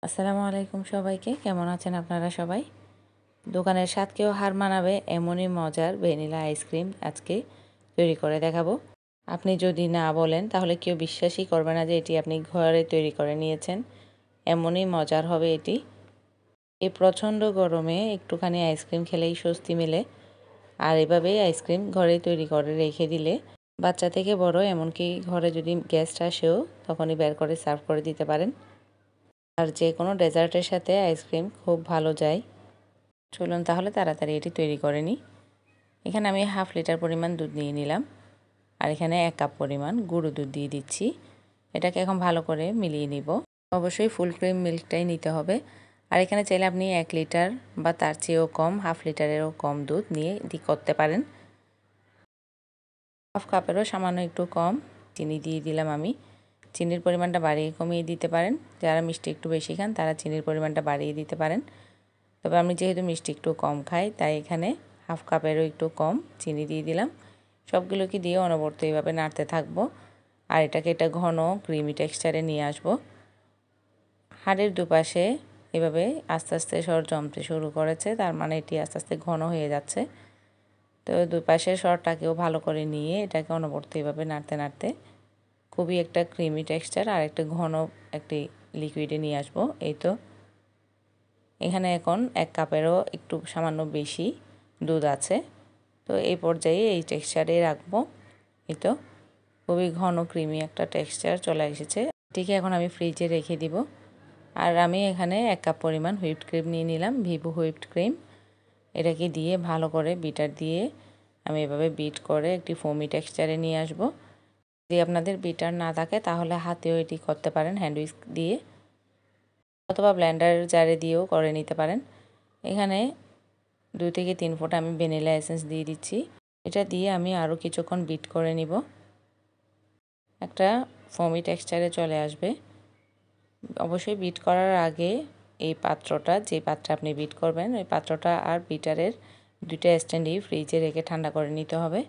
আসসালামু আলাইকুম সবাইকে। কেমন আছেন আপনারা সবাই? দোকানের স্বাদকেও হার মানাবে এমনই মজার ভ্যানিলা আইসক্রিম আজকে তৈরি করে দেখাবো। আপনি যদি না বলেন তাহলে কেউ বিশ্বাসই করবে না যে এটি আপনি ঘরে তৈরি করে নিয়েছেন। এমনই মজার হবে এটি। এই প্রচণ্ড গরমে একটুখানি আইসক্রিম খেলেই স্বস্তি মেলে। আর এভাবেই আইসক্রিম ঘরে তৈরি করে রেখে দিলে বাচ্চা থেকে বড় এমনকি ঘরে যদি গেস্ট আসেও তখনই বের করে সার্ভ করে দিতে পারেন। আর যে কোনো ডেজার্টের সাথে আইসক্রিম খুব ভালো যায়। চলুন তাহলে তাড়াতাড়ি এটি তৈরি করে নিই। এখানে আমি 1/2 লিটার পরিমাণ দুধ নিয়ে নিলাম। আর এখানে 1 কাপ পরিমাণ গুঁড়ো দুধ দিয়ে দিচ্ছি। এটাকে এখন ভালো করে মিলিয়ে নিব। অবশ্যই ফুল ক্রিম মিল্কটাই নিতে হবে। আর এখানে চাইলে আপনি 1 লিটার বা তার চেয়েও কম 1/2 লিটারেরও কম দুধ নিয়ে করতে পারেন। 1/2 কাপেরও সামান্য একটু কম চিনি দিয়ে দিলাম আমি। চিনির পরিমাণটা বাড়িয়ে কমিয়ে দিতে পারেন। যারা মিষ্টি একটু বেশি খান তারা চিনির পরিমাণটা বাড়িয়ে দিতে পারেন। তবে আমি যেহেতু মিষ্টি একটু কম খাই তাই এখানে 1/2 কাপেরও একটু কম চিনি দিয়ে দিলাম। সবগুলোকে দিয়ে অনবরত এইভাবে নাড়তে থাকবো। আর এটাকে ঘন ক্রিমি টেক্সচারে নিয়ে আসবো। হাঁড়ির দুপাশে এভাবে আস্তে আস্তে সর জমতে শুরু করেছে, তার মানে এটি আস্তে আস্তে ঘন হয়ে যাচ্ছে। তো দুপাশের সরটাকেও ভালো করে নিয়ে এটাকে অনবরত এইভাবে নাড়তে নাড়তে খুবই একটা ক্রিমি টেক্সচার আর একটা ঘন একটি লিকুইডে নিয়ে আসবো। এই তো এখানে এখন 1 কাপেরও একটু সামান্য বেশি দুধ আছে। তো এই পর্যায়ে এই টেক্সচারে রাখবো। এই তো খুবই ঘন ক্রিমি একটা টেক্সচার চলে এসেছে। এটিকে এখন আমি ফ্রিজে রেখে দিব। আর আমি এখানে 1 কাপ পরিমাণ হুইপড ক্রিম নিয়ে নিলাম, ভিভো হুইপড ক্রিম। এটাকে দিয়ে ভালো করে বিটার দিয়ে আমি এভাবে বিট করে একটি ফোমি টেক্সচারে নিয়ে আসব। যদি আপনাদের বিটার না থাকে তাহলে হাতেও এটি করতে পারেন, হ্যান্ড উইস্ক দিয়ে অথবা ব্লেন্ডার জারে দিয়েও করে নিতে পারেন। এখানে 2 থেকে 3 ফোঁটা আমি ভ্যানিলা এসেন্স দিয়ে দিচ্ছি। এটা দিয়ে আমি আরও কিছুক্ষণ বিট করে নিব। একটা ফোমি টেক্সচারে চলে আসবে। অবশ্যই বিট করার আগে এই পাত্রটা, যে পাত্রে আপনি বিট করবেন ওই পাত্রটা আর বিটারের 2টা স্ট্যান্ডই ফ্রিজে রেখে ঠান্ডা করে নিতে হবে।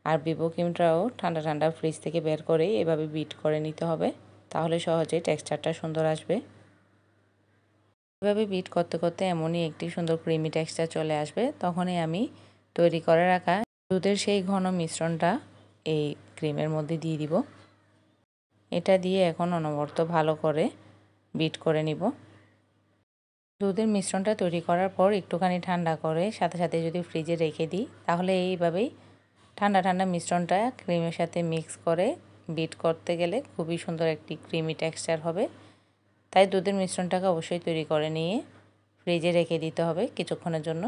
আর ভিভো ক্রিমটাও ঠান্ডা ঠান্ডা ফ্রিজ থেকে বের করেই এভাবে বিট করে নিতে হবে, তাহলে সহজেই টেক্সচারটা সুন্দর আসবে। এভাবে বিট করতে করতে এমনই একটি সুন্দর ক্রিমি টেক্সচার চলে আসবে, তখনই আমি তৈরি করে রাখা দুধের সেই ঘন মিশ্রণটা এই ক্রিমের মধ্যে দিয়ে দিব। এটা দিয়ে এখন অনবরত ভালো করে বিট করে নিব। দুধের মিশ্রণটা তৈরি করার পর একটুখানি ঠান্ডা করে সাথে সাথে যদি ফ্রিজে রেখে দিই তাহলে এইভাবেই ঠান্ডা ঠান্ডা মিশ্রণটা ক্রিমের সাথে মিক্স করে বিট করতে গেলে খুবই সুন্দর একটি ক্রিমি টেক্সচার হবে। তাই দুধের মিশ্রণটাকে অবশ্যই তৈরি করে নিয়ে ফ্রিজে রেখে দিতে হবে কিছুক্ষণের জন্য।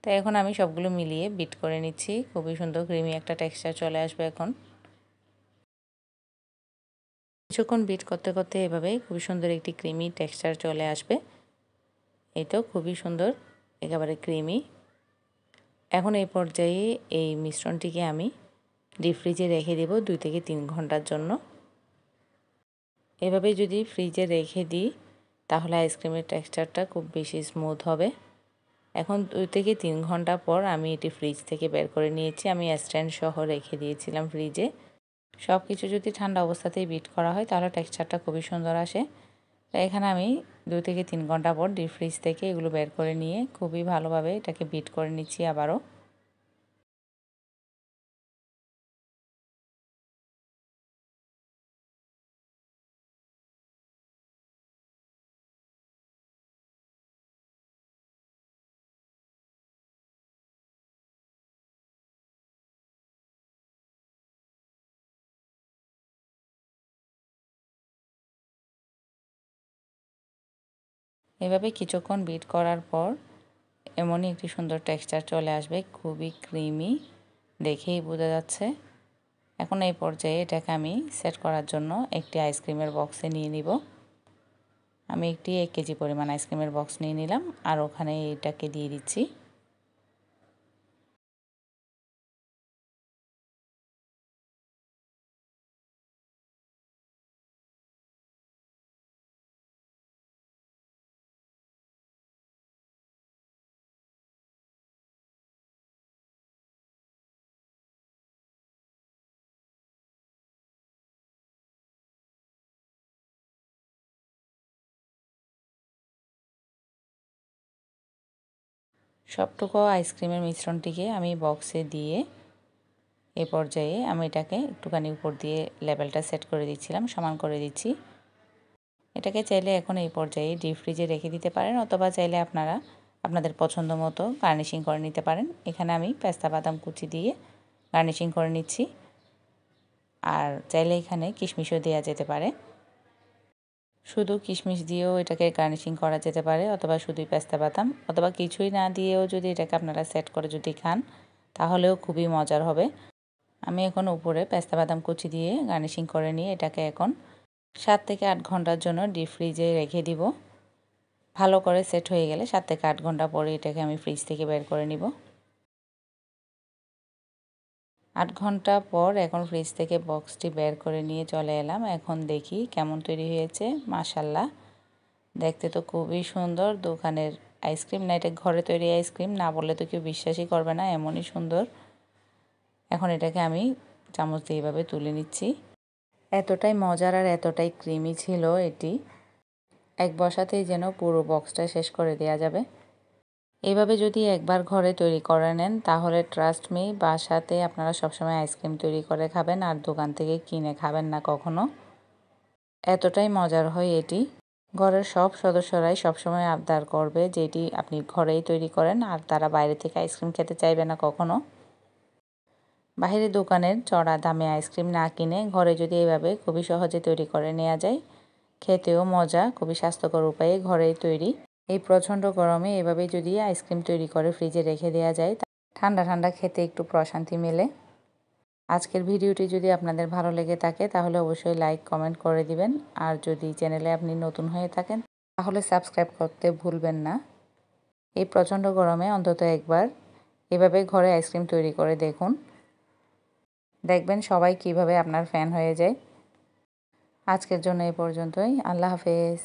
তাই এখন আমি সবগুলো মিলিয়ে বিট করে নিচ্ছি। খুবই সুন্দর ক্রিমি একটা টেক্সচার চলে আসবে এখন। কিছুক্ষণ বিট করতে করতে এভাবেই খুবই সুন্দর একটি ক্রিমি টেক্সচার চলে আসবে। এই তো খুবই সুন্দর, একেবারে ক্রিমি। এখন এই পর্যায়ে এই মিশ্রণটিকে আমি ডিপ ফ্রিজে রেখে দেব 2 থেকে 3 ঘন্টার জন্য। এভাবে যদি ফ্রিজে রেখে দিই তাহলে আইসক্রিমের টেক্সচারটা খুব বেশি স্মুথ হবে। এখন 2 থেকে 3 ঘন্টা পর আমি এটি ফ্রিজ থেকে বের করে নিয়েছি। আমি স্ট্যান্ড সহ রেখে দিয়েছিলাম ফ্রিজে। সব কিছু যদি ঠান্ডা অবস্থাতেই বিট করা হয় তাহলে টেক্সচারটা খুবই সুন্দর আসে। তাই এখানে আমি 2 থেকে 3 ঘন্টা পর ডিপ ফ্রিজ থেকে এগুলো বের করে নিয়ে খুবই ভালোভাবে এটাকে বিট করে নিচ্ছি আবারও। এভাবে কিছুক্ষণ বিট করার পর এমনই একটি সুন্দর টেক্সচার চলে আসবে, খুবই ক্রিমি, দেখেই বোঝা যাচ্ছে। এখন এই পর্যায়ে এটাকে আমি সেট করার জন্য একটি আইসক্রিমের বক্সে নিয়ে নিব। আমি একটি 1 কেজি পরিমাণ আইসক্রিমের বক্স নিয়ে নিলাম আর ওখানে এটাকে দিয়ে দিচ্ছি। সবটুকু আইসক্রিমের মিশ্রণটিকে আমি বক্সে দিয়ে এ পর্যায়ে আমি এটাকে একটুখানি উপর দিয়ে লেবেলটা সেট করে দিচ্ছিলাম, সমান করে দিচ্ছি। এটাকে চাইলে এখন এই পর্যায়ে ডিপ ফ্রিজে রেখে দিতে পারেন, অথবা চাইলে আপনারা আপনাদের পছন্দ মতো গার্নিশিং করে নিতে পারেন। এখানে আমি পেস্তা বাদাম কুচি দিয়ে গার্নিশিং করে নিচ্ছি, আর চাইলে এখানে কিশমিশও দেওয়া যেতে পারে। শুধু কিশমিশ দিয়েও এটাকে গার্নিশিং করা যেতে পারে, অথবা শুধুই পেস্তা বাদাম, অথবা কিছুই না দিয়েও যদি এটাকে আপনারা সেট করে যদি খান তাহলেও খুবই মজার হবে। আমি এখন উপরে পেস্তা বাদাম কুচি দিয়ে গার্নিশিং করে নিয়ে এটাকে এখন 7 থেকে 8 ঘন্টার জন্য ডিপ ফ্রিজে রেখে দিব। ভালো করে সেট হয়ে গেলে 7 থেকে 8 ঘন্টা পরে এটাকে আমি ফ্রিজ থেকে বের করে নিব। 8 ঘন্টা পর এখন ফ্রিজ থেকে বক্সটি বের করে নিয়ে চলে এলাম। এখন দেখি কেমন তৈরি হয়েছে। মাশাল্লাহ, দেখতে তো খুবই সুন্দর। দোকানের আইসক্রিম না, এটা ঘরে তৈরি আইসক্রিম, না বললে তো কেউ বিশ্বাসই করবে না, এমনই সুন্দর। এখন এটাকে আমি চামচ দিয়ে এইভাবে তুলে নিচ্ছি। এতটাই মজার আর এতটাই ক্রিমি ছিল এটি, এক বসাতেই যেন পুরো বক্সটা শেষ করে দেওয়া যাবে। এইভাবে যদি একবার ঘরে তৈরি করে নেন তাহলে ট্রাস্ট মি, বাসাতে আপনারা সবসময় আইসক্রিম তৈরি করে খাবেন আর দোকান থেকে কিনে খাবেন না কখনো। এতটাই মজার হয় এটি। ঘরের সব সদস্যরাই সবসময় আবদার করবে যে এটি আপনি ঘরেই তৈরি করেন, আর তারা বাইরে থেকে আইসক্রিম খেতে চাইবে না কখনো। বাইরে দোকানের চড়া দামে আইসক্রিম না কিনে ঘরে যদি এভাবে খুবই সহজে তৈরি করে নেওয়া যায়, খেতেও মজা, খুবই স্বাস্থ্যকর উপায়ে ঘরেই তৈরি। এই প্রচণ্ড গরমে এভাবে যদি আইসক্রিম তৈরি করে ফ্রিজে রেখে দেওয়া যায়, ঠান্ডা ঠান্ডা খেতে একটু প্রশান্তি মেলে। আজকের ভিডিওটি যদি আপনাদের ভালো লেগে থাকে তাহলে অবশ্যই লাইক কমেন্ট করে দিবেন, আর যদি চ্যানেলে আপনি নতুন হয়ে থাকেন তাহলে সাবস্ক্রাইব করতে ভুলবেন না। এই প্রচণ্ড গরমে অন্তত একবার এভাবে ঘরে আইসক্রিম তৈরি করে দেখুন, দেখবেন সবাই কিভাবে আপনার ফ্যান হয়ে যায়। আজকের জন্য এই পর্যন্তই। আল্লাহ হাফেজ।